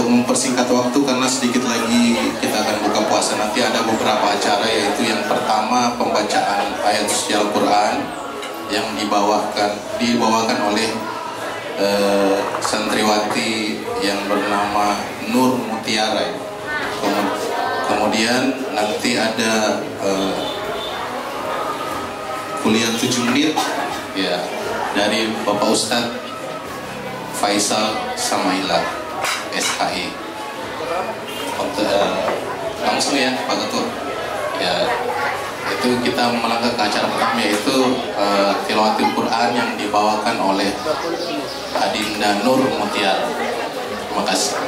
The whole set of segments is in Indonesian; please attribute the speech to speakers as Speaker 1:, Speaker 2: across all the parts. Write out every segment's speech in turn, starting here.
Speaker 1: untuk mempersingkat waktu karena sedikit lagi kita akan buka puasa, nanti ada beberapa acara, yaitu yang pertama pembacaan ayat suci Al-Quran yang dibawakan oleh santriwati yang bernama Nur Mutiara. Kemudian nanti ada kuliah 7 menit ya dari Bapak Ustadz Faisal Samaila SHI. Langsung ya Pak Ketua. Ya, itu kita melangkah ke acara pertama, yaitu tilawatil Quran yang dibawakan oleh Adinda Nur Mutiara. Terima kasih.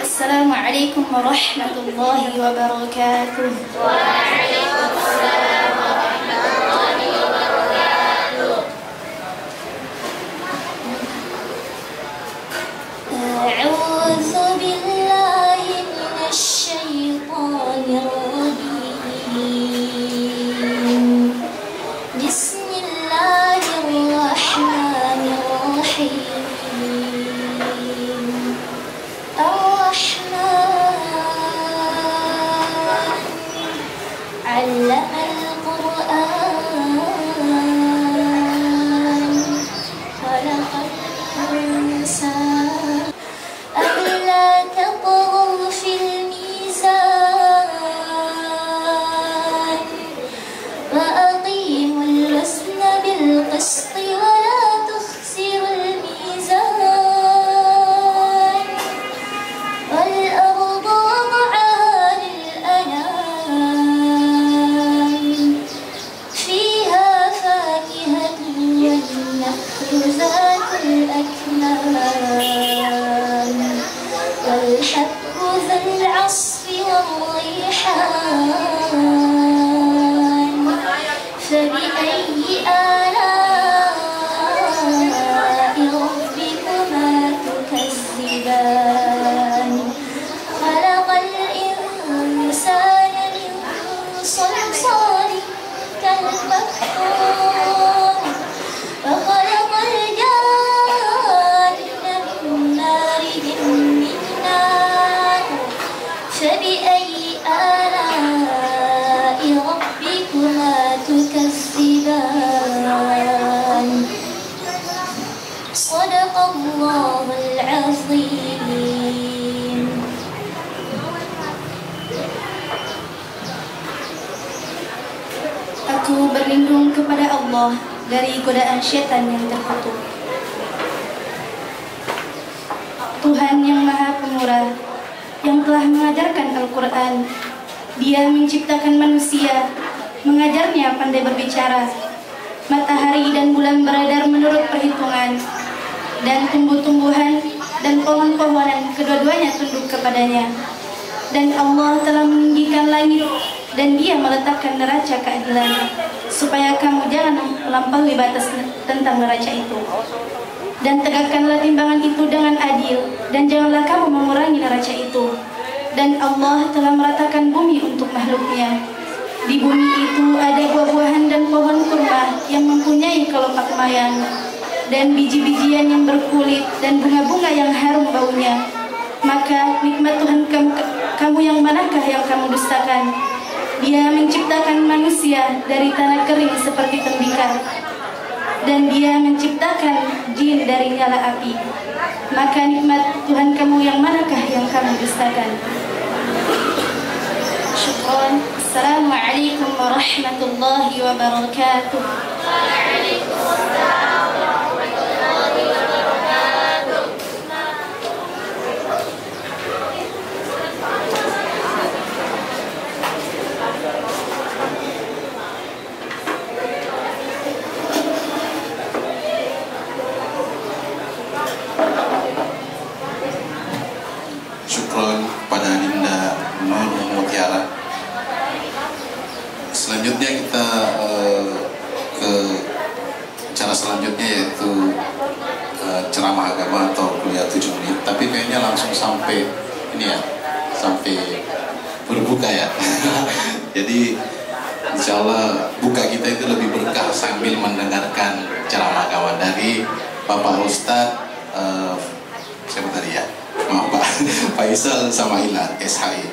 Speaker 2: Assalamualaikum warahmatullahi wabarakatuh. Waalaikumsalam warahmatullahi wabarakatuh. A'udzu billahi minasy syaithanir rajim. Bismillahirrahmanirrahim. علم القرآن خلق الإنسان ألا تطغوا في الميزان وأقيموا الوزن بالقسط ولا تخسروا الميزان والأرض وضعها للأنام فيها فاكهة والنخل ذات الأكمام والحب ذو العصف والريحان فبأي آلاء ربكما تكذبان خلق الإنسان من صلصال كالفخار وخلق الجان من مارج من نار فبأي آلاء ربكما تكذبان صدق الله العظيم. Aku berlindung kepada Allah dari godaan syaitan yang terkutuk. Tuhan yang Maha Pemurah, yang telah mengajarkan Al-Quran. Dia menciptakan manusia, mengajarnya pandai berbicara. Matahari dan bulan beredar menurut perhitungan, dan tumbuh-tumbuhan dan pohon-pohonan kedua-duanya tunduk kepadanya. Dan Allah telah meninggikan langit, dan Dia meletakkan neraca keadilan, supaya kamu jangan melampaui batas tentang neraca itu. Dan tegakkanlah timbangan itu dengan adil, dan janganlah kamu mengurangi neraca itu. Dan Allah telah meratakan bumi untuk makhluknya. Di bumi itu ada buah-buahan dan pohon kurma yang mempunyai kelopak mayang, dan biji-bijian yang berkulit, dan bunga-bunga yang harum baunya. Maka nikmat Tuhan kamu yang manakah yang kamu dustakan? Dia menciptakan manusia dari tanah kering seperti tembikar, dan Dia menciptakan jin dari nyala api. Maka nikmat Tuhan kamu yang manakah yang kamu dustakan? Syukran. Assalamualaikum warahmatullahi wabarakatuh. Waalaikumsalam warahmatullahi wabarakatuh.
Speaker 1: Syukron kepada Adinda Nur Mutiara. Selanjutnya kita ke acara selanjutnya, yaitu ceramah agama atau kuliah 7 menit. Tapi kayaknya langsung sampai ini ya, sampai berbuka ya. Jadi Insya Allah buka kita itu lebih berkah sambil mendengarkan ceramah kawan dari Bapak Ustadz siapa tadi ya? Maaf Pak Faisal Samailah SHI.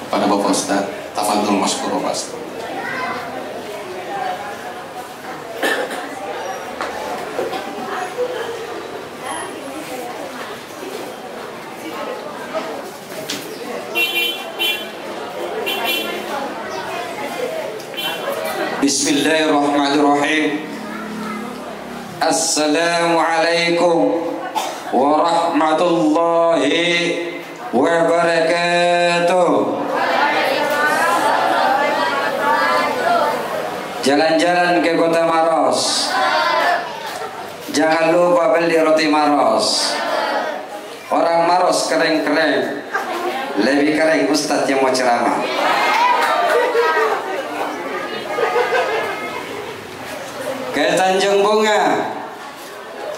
Speaker 1: Kepada Bapak Ustadz, tafadhol masykur Bapak Ustadz.
Speaker 3: Bismillahirrahmanirrahim. Assalamualaikum warahmatullahi wabarakatuh. Jalan-jalan ke Kota Maros, jangan lupa beli roti Maros. Orang Maros keren-keren, lebih keren Ustadz yang mau ceramah. Ke Tanjung Bunga,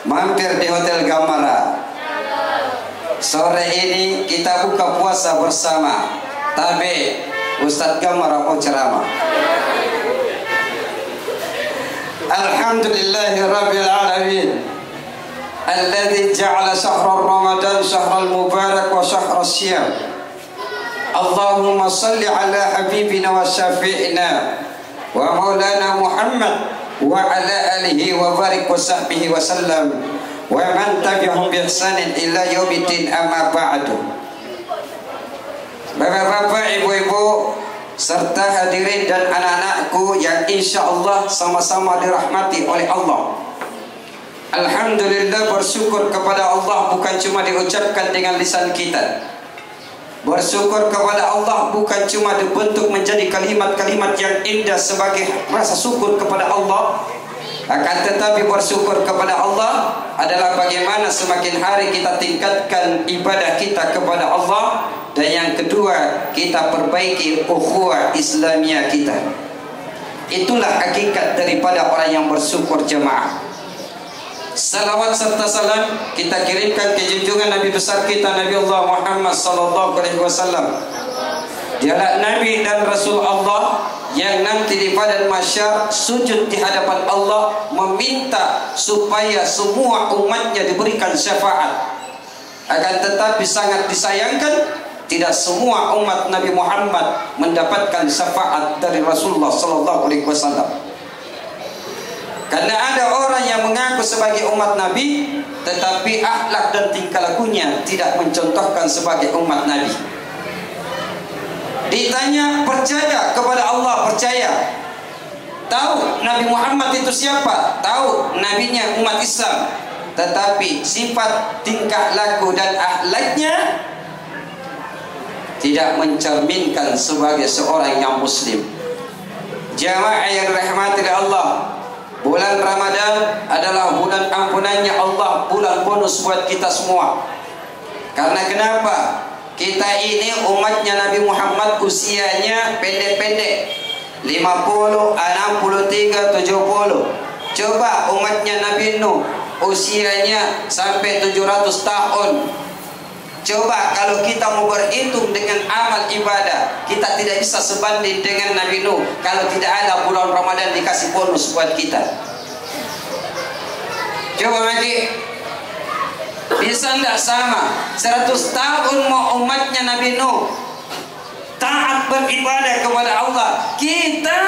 Speaker 3: mampir di Hotel Gamara. Sore ini kita buka puasa bersama, tapi Ustadz Gamara mau ceramah. Alhamdulillahi Rabbil Alamin, alladzi ja'ala syahra Ramadan syahral mubarak wa syahra syiyam. Allahumma salli ala habibina wa syafi'ina wa maulana Muhammad wa ala alihi wa barik wa sahbihi wa sallam wa man tabi'ahum bi ihsanin ila yaumiddin, amma ba'du. Bapak-bapak, ibu-ibu serta hadirin dan anak-anakku yang insya Allah sama-sama dirahmati oleh Allah. Alhamdulillah, bersyukur kepada Allah bukan cuma diucapkan dengan lisan kita. Bersyukur kepada Allah bukan cuma dibentuk menjadi kalimat-kalimat yang indah sebagai rasa syukur kepada Allah, akan tetapi bersyukur kepada Allah adalah bagaimana semakin hari kita tingkatkan ibadah kita kepada Allah, dan yang kedua kita perbaiki ukhuwah Islamiyah kita. Itulah hakikat daripada orang yang bersyukur jemaah. Salawat serta salam kita kirimkan ke junjungan Nabi besar kita, Nabi Allah Muhammad sallallahu alaihi wasallam. Dialah Nabi dan Rasul Allah yang nanti di padang mahsyar sujud di hadapan Allah meminta supaya semua umatnya diberikan syafaat. Akan tetapi sangat disayangkan, tidak semua umat Nabi Muhammad mendapatkan syafaat dari Rasulullah sallallahu alaihi wasallam. Karena ada orang yang mengaku sebagai umat Nabi, tetapi akhlak dan tingkah lakunya tidak mencontohkan sebagai umat Nabi. Ditanya, percaya kepada Allah, percaya. Tahu Nabi Muhammad itu siapa? Tahu nabinya umat Islam. Tetapi sifat, tingkah laku dan akhlaknya tidak mencerminkan sebagai seorang yang muslim. Jamaah yang dirahmati Allah, bulan Ramadan adalah bulan ampunannya Allah, bulan bonus buat kita semua. Karena kenapa? Kita ini umatnya Nabi Muhammad usianya pendek-pendek, 50, 63, 70. Coba umatnya Nabi Nuh usianya sampai 700 tahun. Coba kalau kita mau berhitung dengan amal ibadah, kita tidak bisa sebanding dengan Nabi Nuh kalau tidak ada bulan Ramadan dikasih bonus buat kita. Coba lagi, bisa tidak sama 100 tahun mau umatnya Nabi Nuh taat beribadah kepada Allah, kita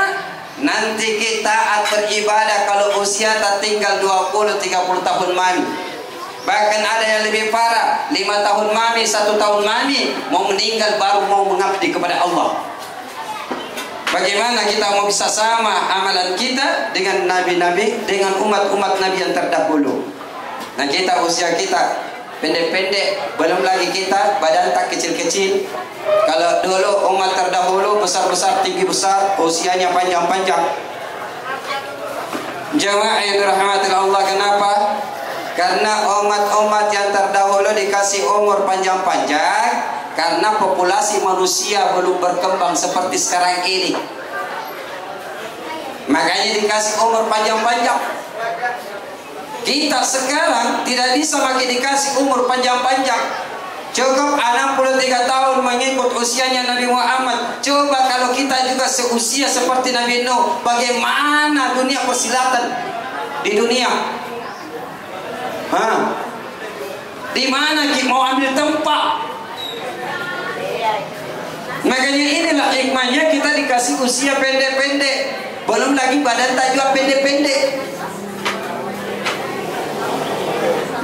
Speaker 3: nanti kita taat beribadah kalau usia tak tinggal 20-30 tahun mami. Bahkan ada yang lebih parah, 5 tahun mami, 1 tahun mami mau meninggal baru mau mengabdi kepada Allah. Bagaimana kita mau bisa sama amalan kita dengan nabi-nabi, dengan umat-umat nabi yang terdahulu? Nah, kita usia kita pendek-pendek, belum lagi kita badan tak kecil-kecil. Kalau dulu umat terdahulu besar-besar, tinggi besar, usianya panjang-panjang. Jamaah yang dirahmati Allah, kenapa? Karena umat-umat yang terdahulu dikasih umur panjang-panjang karena populasi manusia belum berkembang seperti sekarang ini. Makanya dikasih umur panjang-panjang. Kita sekarang tidak bisa lagi dikasih umur panjang-panjang. Cukup 63 tahun mengikut usianya Nabi Muhammad. Coba kalau kita juga seusia seperti Nabi Nuh, bagaimana dunia persilatan di dunia? Di mana kita mau ambil tempat? Makanya inilah hikmahnya kita dikasih usia pendek-pendek. Belum lagi badan tak juga pendek-pendek.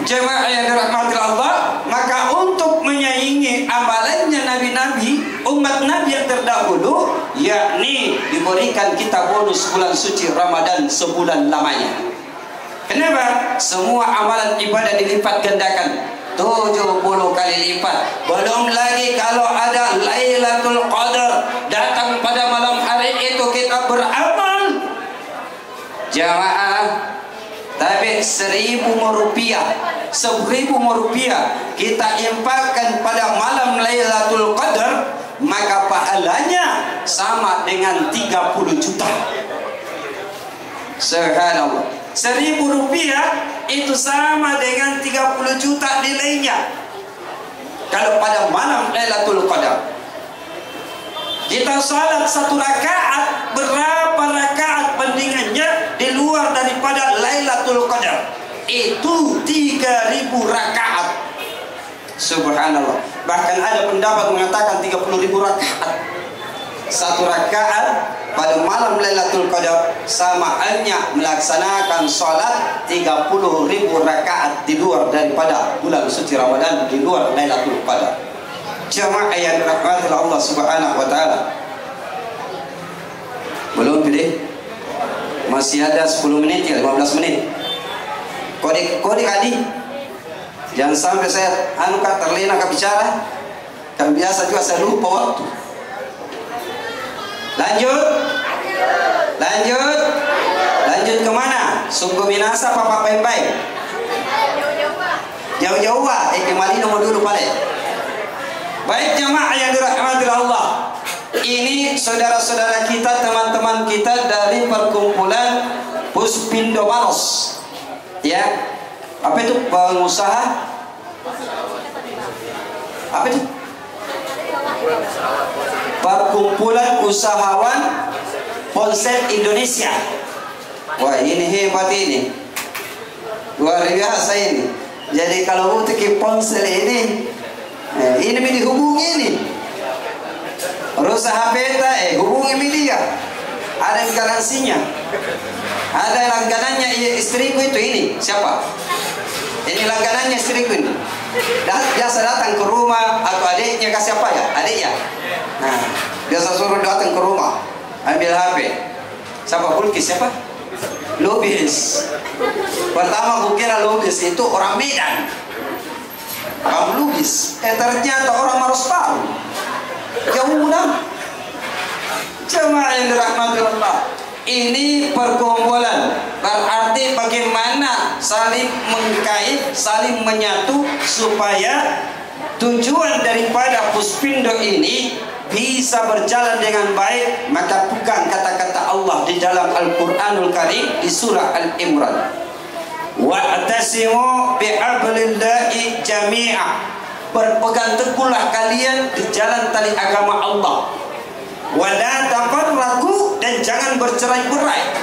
Speaker 3: Jemaah yang dirahmati Allah, maka untuk menyaingi amalannya nabi-nabi, umat nabi yang terdahulu, yakni diberikan kita bonus bulan suci Ramadan sebulan lamanya. Kenapa? Semua amalan ibadah dilipat gandakan 70 kali lipat. Belum lagi kalau ada Lailatul Qadar datang pada malam hari itu kita beramal. Jamaah, tapi 1.000 rupiah kita infakkan pada malam Lailatul Qadar, maka pahalanya sama dengan 30 juta. Subhanallah. 1.000 rupiah itu sama dengan 30 juta nilainya. Kalau pada malam Lailatul Qadar kita salat 1 rakaat, berapa rakaat bandingannya di luar daripada Lailatul Qadar? Itu 3.000 rakaat. Subhanallah. Bahkan ada pendapat mengatakan 30.000 rakaat. 1 rakaat pada malam Lailatul Qadar sama halnya melaksanakan salat 30.000 rakaat di luar daripada bulan suci Ramadan, di luar Lailatul Qadar. Jamaah yang dirahmati Allah Subhanahu wa taala. Belum gede? Masih ada 10 menit ya, 15 menit. Kode Adi. Jangan sampai saya terlena ke bicara. Kan biasa juga saya lupa waktu. Lanjut kemana? Sungguh binasa Papa Pembai. Jauh-jauh kembali nomor dulu pale. Baik jamaah yang dirahmati Allah, ini saudara-saudara kita, teman-teman kita dari perkumpulan Puspindo Maros. Ya, apa itu pengusaha? Apa itu? Perkumpulan Usahawan Ponsel Indonesia. Wah, ini hebat ini. Luar biasa ini. Jadi kalau untuk ponsel ini dihubungi ini. Rusaha peta hubungi media. Ada garansinya. Ada langganannya istriku itu ini. Siapa? Ini langganannya istriku ini. Biasa datang ke rumah atau adiknya kasih apa ya? Adiknya. Nah, biasa suruh datang ke rumah ambil HP. Siapa? Bulkis siapa? Lubis. Pertama kukira Lubis itu orang Medan. Kamu Lubis, ternyata orang Maros Baru. Jauh dah. Jemaah yang dirahmati Allah, ini perkumpulan berarti bagaimana saling mengkait, saling menyatu supaya tujuan daripada Puspindo ini bisa berjalan dengan baik. Maka pegang kata-kata Allah di dalam Al-Quranul Karim di surah Al-Imran. Wa'tasimu bihablillahi jami'a. Berpegang teguhlah kalian di jalan tali agama Allah. Wa la tafarraqu, dan jangan bercerai-berai.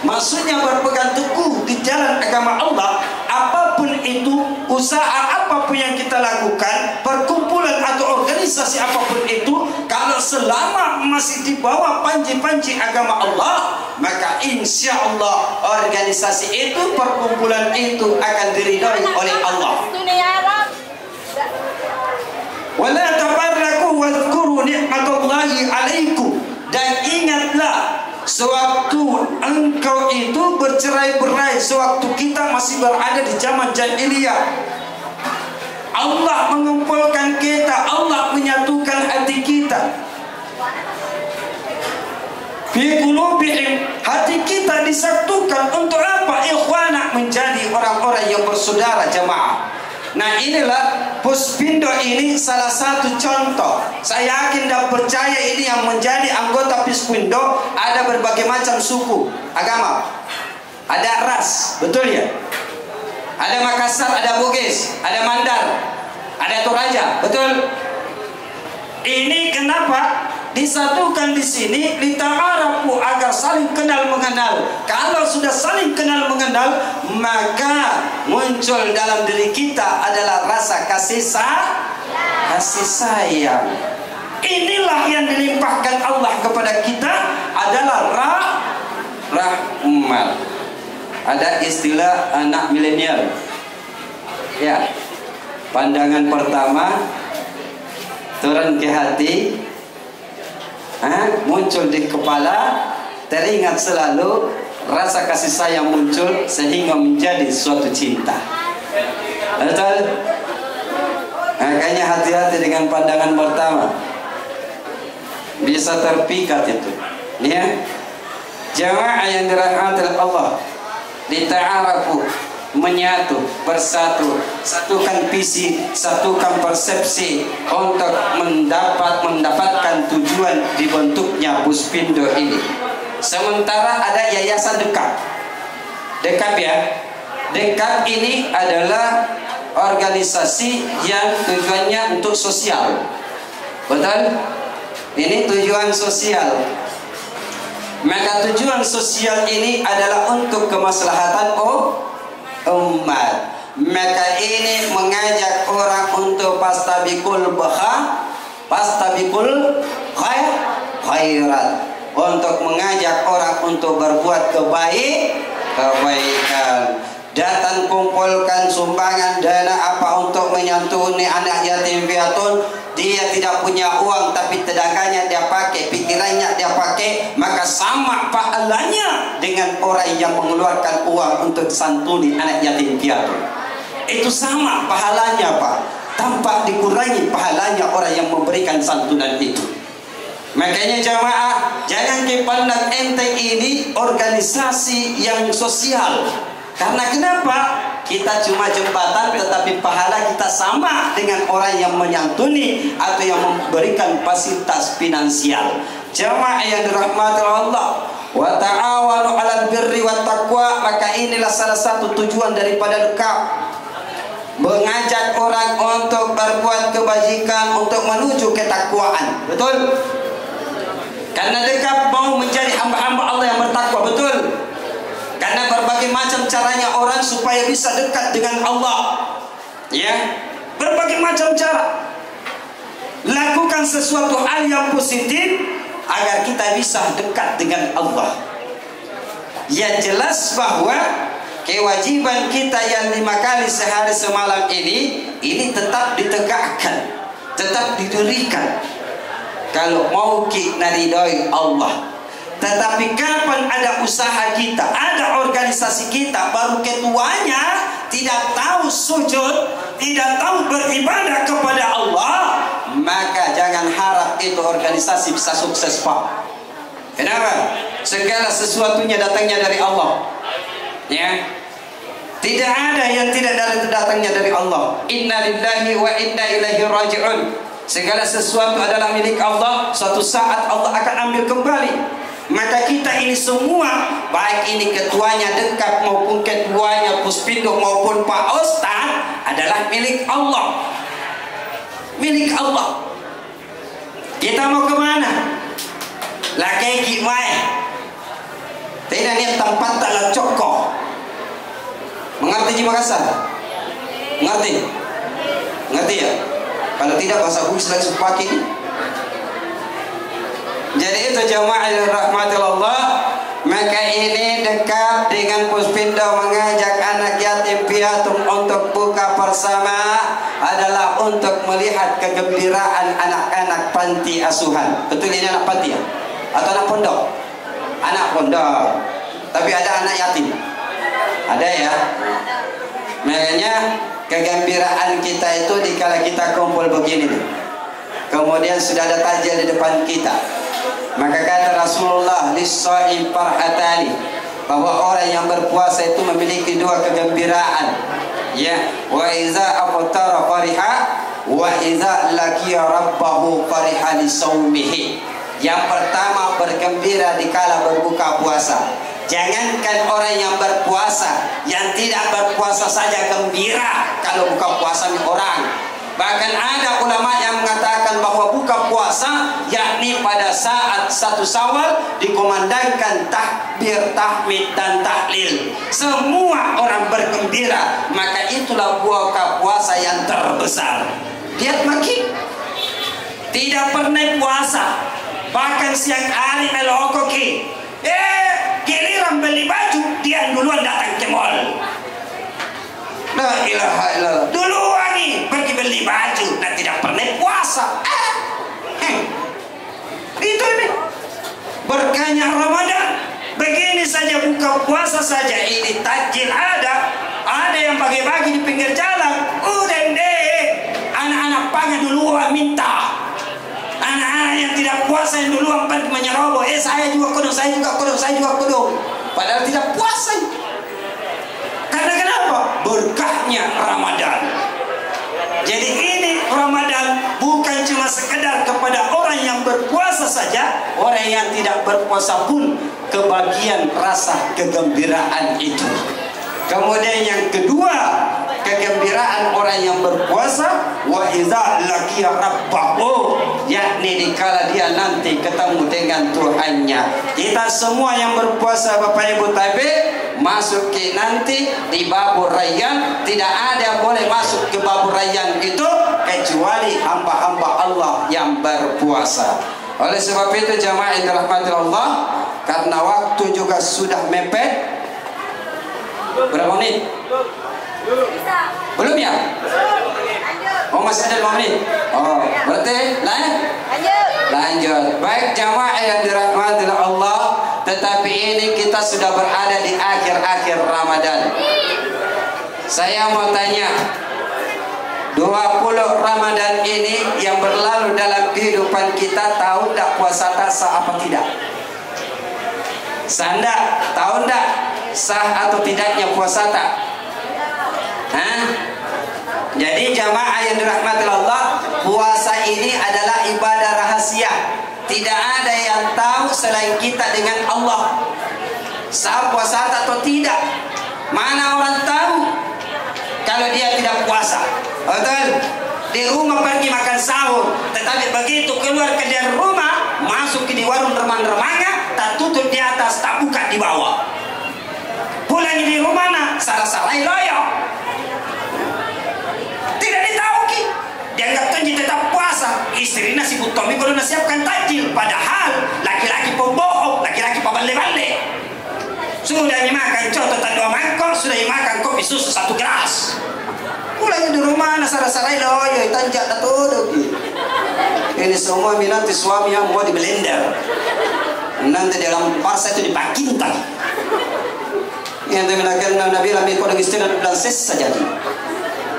Speaker 3: Maksudnya berpegang teguh di jalan agama Allah. Apapun itu, usaha apapun yang kita lakukan, perkumpulan atau organisasi apapun itu, kalau selama masih di bawah panji-panji agama Allah, maka insya Allah organisasi itu, perkumpulan itu akan diridhoi oleh Allah. Wala tafarraqu wadhkuru ni'matallahi 'alaikum, dan ingatlah sewaktu engkau itu bercerai-berai, sewaktu kita masih berada di zaman jahiliyah, Allah mengumpulkan kita, Allah menyatukan hati kita. Fi qulubihim, hati kita disatukan untuk apa? Ikhwana, menjadi orang-orang yang bersaudara jamaah. Nah inilah Puspindo ini salah satu contoh. Saya yakin dan percaya ini yang menjadi anggota Puspindo ada berbagai macam suku, agama, ada ras, betul ya? Ada Makassar, ada Bugis, ada Mandar, Ada Toraja, betul? Ini kenapa disatukan di sini lita'arafu, agar saling kenal mengenal. Kalau sudah saling kenal mengenal, maka muncul dalam diri kita adalah rasa kasih sayang. Inilah yang dilimpahkan Allah kepada kita adalah rahmat. Ada istilah anak milenial. Ya. Pandangan pertama turun ke hati, muncul di kepala, teringat selalu, rasa kasih sayang muncul sehingga menjadi suatu cinta. Betul? Makanya hati-hati dengan pandangan pertama, bisa terpikat itu. Ya, jamaah yang dirahmati Allah, lita'arafu, menyatu, bersatu, satukan visi, satukan persepsi untuk mendapatkan tujuan dibentuknya Puspindo ini. Sementara ada yayasan Dekap ya. Dekap ini adalah organisasi yang tujuannya untuk sosial. Betul? Ini tujuan sosial. Maka tujuan sosial ini adalah untuk kemaslahatan umat. Maka ini mengajak orang untuk pastabiqul khairat, untuk mengajak orang untuk berbuat kebaikan. Datang kumpulkan sumbangan dana apa untuk menyantuni anak yatim piatu. Dia tidak punya uang, tapi tenaganya dia pakai, pikirannya dia pakai, maka sama pahalanya dengan orang yang mengeluarkan uang untuk santuni anak yatim piatu. Itu sama pahalanya, Pak. Tanpa dikurangi pahalanya orang yang memberikan santunan itu. Makanya jamaah, jangan dipandang enteng ini organisasi yang sosial. Karena kenapa? Kita cuma jembatan, tetapi pahala kita sama dengan orang yang menyantuni atau yang memberikan fasilitas finansial. Jamaah yang dirahmati Allah, wa ta'awanu 'alal birri wat taqwa, maka inilah salah satu tujuan daripada Dekap. Mengajak orang untuk berbuat kebajikan, untuk menuju ketakwaan. Betul? Karena Dekap mau menjadi hamba-hamba Allah yang bertakwa. Betul? Karena berbagai macam caranya orang supaya bisa dekat dengan Allah. Ya, berbagai macam cara. Lakukan sesuatu hal yang positif agar kita bisa dekat dengan Allah. Yang jelas bahwa kewajiban kita yang 5 kali sehari semalam ini tetap ditegakkan, tetap didirikan. Kalau mau kita ridhoi Allah. Tetapi kapan ada usaha kita, ada organisasi kita, baru ketuanya tidak tahu sujud, tidak tahu beribadah kepada Allah, maka jangan harap itu organisasi bisa sukses, Pak. Kenapa? Segala sesuatunya datangnya dari Allah. Ya. Tidak ada yang tidak datangnya dari Allah. Inna lillahi wa inna ilaihi raji'un. Segala sesuatu adalah milik Allah. Suatu saat Allah akan ambil kembali. Maka kita ini semua, baik ini ketuanya Dekap maupun ketuanya Puspindo maupun Pak Ustaz, adalah milik Allah. Milik Allah. Kita mau kemana? Lakai gimana? Tidak ni tempat tak lah cokok. Mengerti Ji Makassar? Mengerti? Mengerti ya? Kalau tidak bahasa Bugis lagi sepaki. Jadi itu jamaah yang rahmati Allah. Maka ini Dekap dengan Puspindo mengajak anak yatim piatu untuk buka bersama adalah untuk melihat kegembiraan anak-anak panti asuhan. Betul ini anak panti ya? Atau anak pondok? Anak pondok. Tapi ada anak yatim. Ada ya? Makanya kegembiraan kita itu dikala kita kumpul begini nih. Kemudian sudah ada takjil di depan kita. Maka kata Rasulullah, lis-shaim farhatani, bahwa orang yang berpuasa itu memiliki 2 kegembiraan. Ya, wa iza aftara fariha wa iza laqiya rabbahu fariha li saumihi. Yang pertama bergembira dikala berbuka puasa. Jangankan orang yang berpuasa, yang tidak berpuasa saja gembira kalau buka puasa orang. Bahkan ada ulama yang mengatakan bahwa buka puasa yakni pada saat 1 Syawal dikumandangkan takbir, tahmid dan tahlil. Semua orang bergembira, maka itulah buka puasa yang terbesar. Lihat makin tidak pernah puasa, bahkan siang hari melokoki. Giliran beli baju dia duluan datang ke mall. La ilaha illallah. Duluan nih pergi beli baju dan tidak pernah puasa. Itu ini berkahnya Ramadan. Begini saja buka puasa saja ini takjil ada yang bagi-bagi di pinggir jalan. Udah deh, anak-anak pangan duluan minta. Anak-anak yang tidak puasa yang duluan pergi menyeroboh. Saya juga kudung, saya juga kudung, saya juga kudung. Padahal tidak puasa. Karena kenapa? Berkahnya Ramadan. Jadi ini Ramadan bukan cuma sekedar kepada orang yang berpuasa saja, orang yang tidak berpuasa pun kebagian rasa kegembiraan itu. Kemudian yang kedua, kegembiraan orang yang berpuasa, wa idza laqiya rabbahu, yakni dikala dia nanti ketemu dengan Tuhannya. Kita semua yang berpuasa Bapak Ibu tabi masuk ke nanti di babur rayyan, tidak ada boleh masuk ke babur rayyan itu kecuali hamba-hamba Allah yang berpuasa. Oleh sebab itu jamaah yang dirahmati Allah, karena waktu juga sudah mepet. Berapa menit? Belum ya? Oh masih ada 5 menit. Oh berarti lanjut. Baik jamaah yang dirahmati Allah, tetapi ini kita sudah berada di akhir-akhir Ramadan. Saya mau tanya, 20 Ramadan ini yang berlalu dalam kehidupan kita, tahu tak puasa tak sah apa tidak? Sanda, tahu tak sah atau tidaknya puasa tak? Jadi jamaah yang dirahmati Allah, puasa ini adalah ibadah rahasia. Tidak ada yang tahu selain kita dengan Allah sah puasa atau tidak. Mana orang tahu kalau dia tidak puasa? Betul? Di rumah pergi makan sahur, tetapi begitu keluar ke dari rumah, masuk ke di warung remang-remangnya, tak tutup di atas, tak buka di bawah. Pulang di rumah nak salah-salah loyo. Tidak ditahu ki. Dianggap tunji tetap puasa. Istri nasi butomi kalau nasiapkan takjil. Padahal laki-laki pembohong, laki-laki pabale-bale. Sudah dimakan contoh tak 2 mangkok, sudah dimakan kopi susu 1 gelas. Pulang di rumah nak salah-salah loyo, tanjak dah tuh. Ini semua minati suami yang mau di blender. Nanti dalam parsa itu dipakintan. Yang teminakan Nabi Nabi kodeng istirahat dan saja.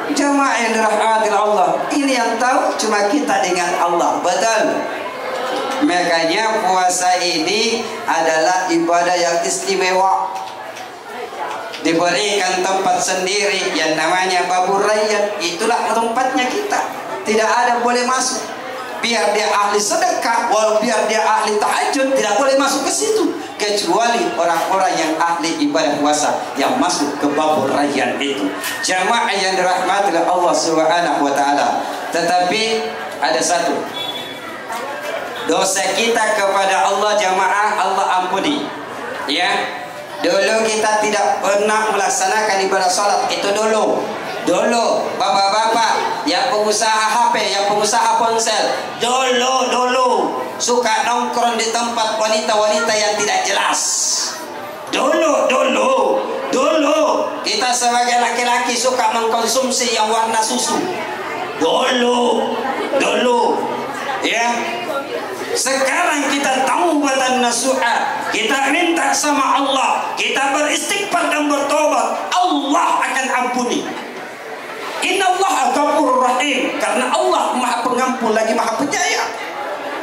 Speaker 3: Jamaah yang dirahmati Allah, ini yang tahu cuma kita dengan Allah. Betul. Makanya puasa ini adalah ibadah yang istimewa. Diberikan tempat sendiri yang namanya babur rayyan. Itulah tempatnya kita. Tidak ada boleh masuk. Biar dia ahli sedekah, walau biar dia ahli tahajud, tidak boleh masuk ke situ. Kecuali orang-orang yang ahli ibadah puasa yang masuk ke babur rayyan itu. Jamaah yang dirahmati Allah Subhanahu wa taala. Tetapi ada satu. Dosa kita kepada Allah jamaah Allah ampuni. Ya. Dulu kita tidak pernah melaksanakan ibadah salat itu dulu. Dulu bapak-bapak yang pengusaha HP, yang pengusaha ponsel, dulu suka nongkrong di tempat wanita-wanita yang tidak jelas. Dulu kita sebagai laki-laki suka mengkonsumsi yang warna susu. Dulu ya. Sekarang kita taubatan nasuha, kita minta sama Allah, kita beristighfar dan bertobat, Allah akan ampuni. Inna Allah ghafurur rahim, karena Allah Maha Pengampun lagi Maha Penyayang.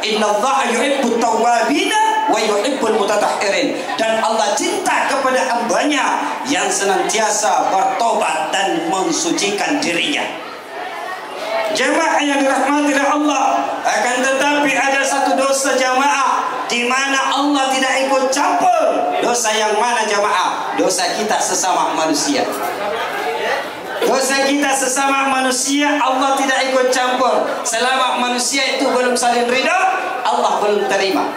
Speaker 3: Inna Allah yuhibbut tawwabina wa yuhibbul mutatahhirin, dan Allah cinta kepada hambanya yang senantiasa bertobat dan mensucikan dirinya. Jemaah yang dirahmati Allah, akan tetapi ada satu dosa jamaah di mana Allah tidak ikut campur. Dosa yang mana jamaah? Dosa kita sesama manusia. Dosa kita sesama manusia Allah tidak ikut campur. Selama manusia itu belum saling ridha, Allah belum terima.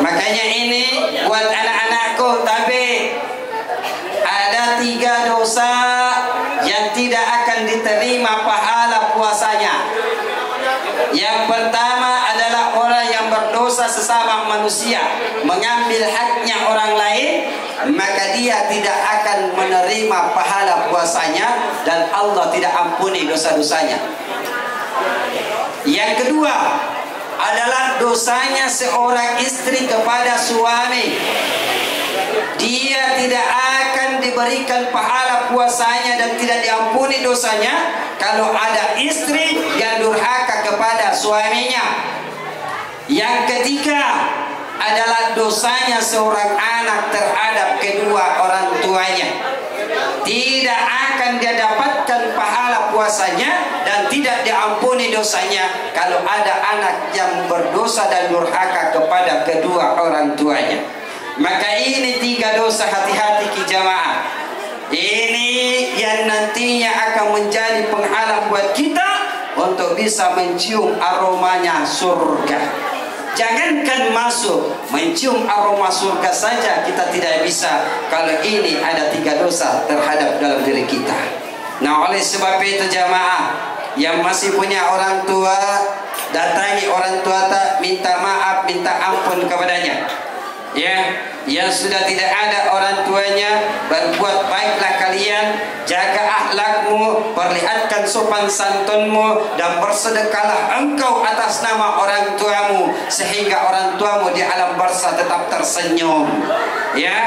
Speaker 3: Makanya ini buat anak-anakku, tapi ada 3 dosa yang tidak akan diterima pahala puasanya. Yang pertama adalah orang yang berdosa sesama manusia, mengambil haknya orang lain, maka dia tidak akan menerima pahala puasanya dan Allah tidak ampuni dosa-dosanya. Yang kedua adalah dosanya seorang istri kepada suami. Dia tidak akan diberikan pahala puasanya dan tidak diampuni dosanya kalau ada istri yang durhaka kepada suaminya. Yang ketiga adalah dosanya seorang anak terhadap kedua orang tuanya. Tidak akan dia dapatkan pahala puasanya dan tidak diampuni dosanya kalau ada anak yang berdosa dan durhaka kepada kedua orang tuanya. Maka ini 3 dosa, hati-hati ki jamaah. Ini yang nantinya akan menjadi penghalang buat kita untuk bisa mencium aromanya surga. Jangankan masuk, mencium aroma surga saja kita tidak bisa kalau ini ada 3 dosa terhadap dalam diri kita. Nah, oleh sebab itu jamaah yang masih punya orang tua, datangi orang tua tak, minta maaf, minta ampun kepadanya. Ya, yang sudah tidak ada orang tuanya, berbuat baiklah kalian, jaga akhlakmu, perlihatkan sopan santunmu, dan bersedekahlah engkau atas nama orang tuamu sehingga orang tuamu di alam barzah tetap tersenyum. Ya,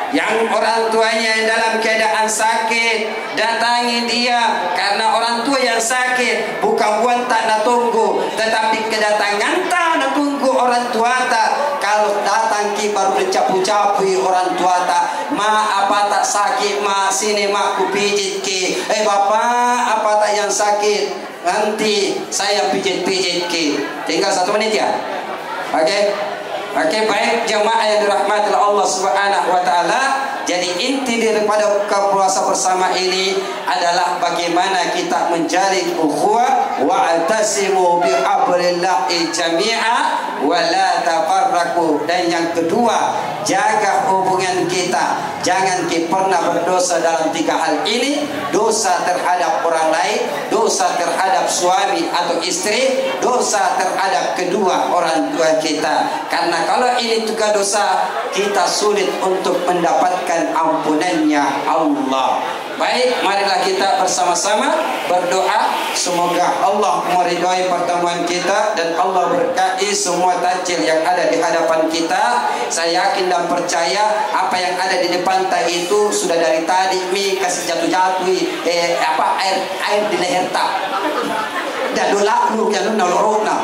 Speaker 3: yang orang tuanya yang dalam keadaan sakit, datangi dia, karena orang tua yang sakit bukan buat tak nak tunggu, tetapi kedatangan tak nak tunggu orang tua tak. Kalau datang ki baru dicapu-capu orang tua tak, ma apa tak sakit ma, sini mak ku pijit ki. Bapak apa tak yang sakit, nanti saya pijit-pijit ki. Tinggal 1 menit ya. Oke, baik jemaah yang dirahmati Allah Subhanahu wa taala. Jadi inti daripada buka puasa bersama ini adalah bagaimana kita menjalin ukhuwah, wa'tasimu bihablillahi jami'a wa la tafarraqu. Dan yang kedua, jaga hubungan kita. Jangan kita pernah berdosa dalam 3 hal ini: dosa terhadap orang lain, dosa terhadap suami atau istri, dosa terhadap kedua orang tua kita. Karena kalau ini 3 dosa, kita sulit untuk mendapatkan ampunannya Allah. Baik, marilah kita bersama-sama berdoa semoga Allah meridhai pertemuan kita dan Allah berkahi semua tajil yang ada di hadapan kita. Saya yakin dan percaya apa yang ada di depan tadi itu sudah dari tadi mi kasih jatuh-jatuh air di leher tak. Dan dolak lu yang nolorona.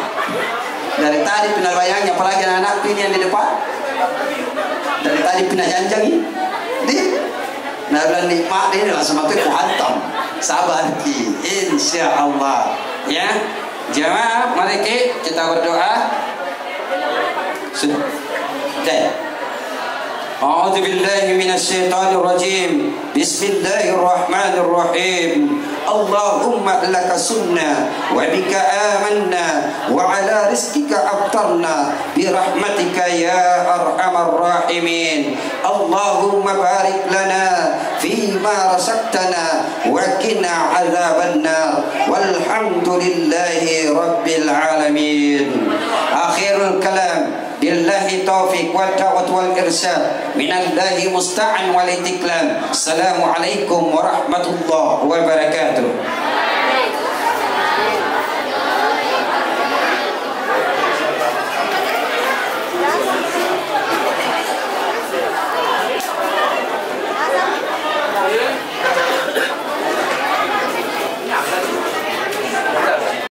Speaker 3: Dari tadi pindah bayangnya, apalagi anak ini yang di depan. Dari tadi pindah janjangi. Di nah bulan nikmat ini langsung mati ku hantam. Sabar ki, insyaallah. Ya, jemaah, mari kita berdoa. Sudah. A'udzu billahi minasy syaithanir rajim. Bismillahirrahmanirrahim. Allahumma laka sunna wa bika amanna wa ala rizqika abtarna bi rahmatika ya arhamar rahimin. Allahumma barik lana fima razaqtana wa qina adzaban nar. Walhamdulillahi rabbil alamin. Akhirul kalam, billahi taufiq wal da'wat wal irsyad, minallahi musta'an wal itiklam. Assalamualaikum warahmatullahi wabarakatuh.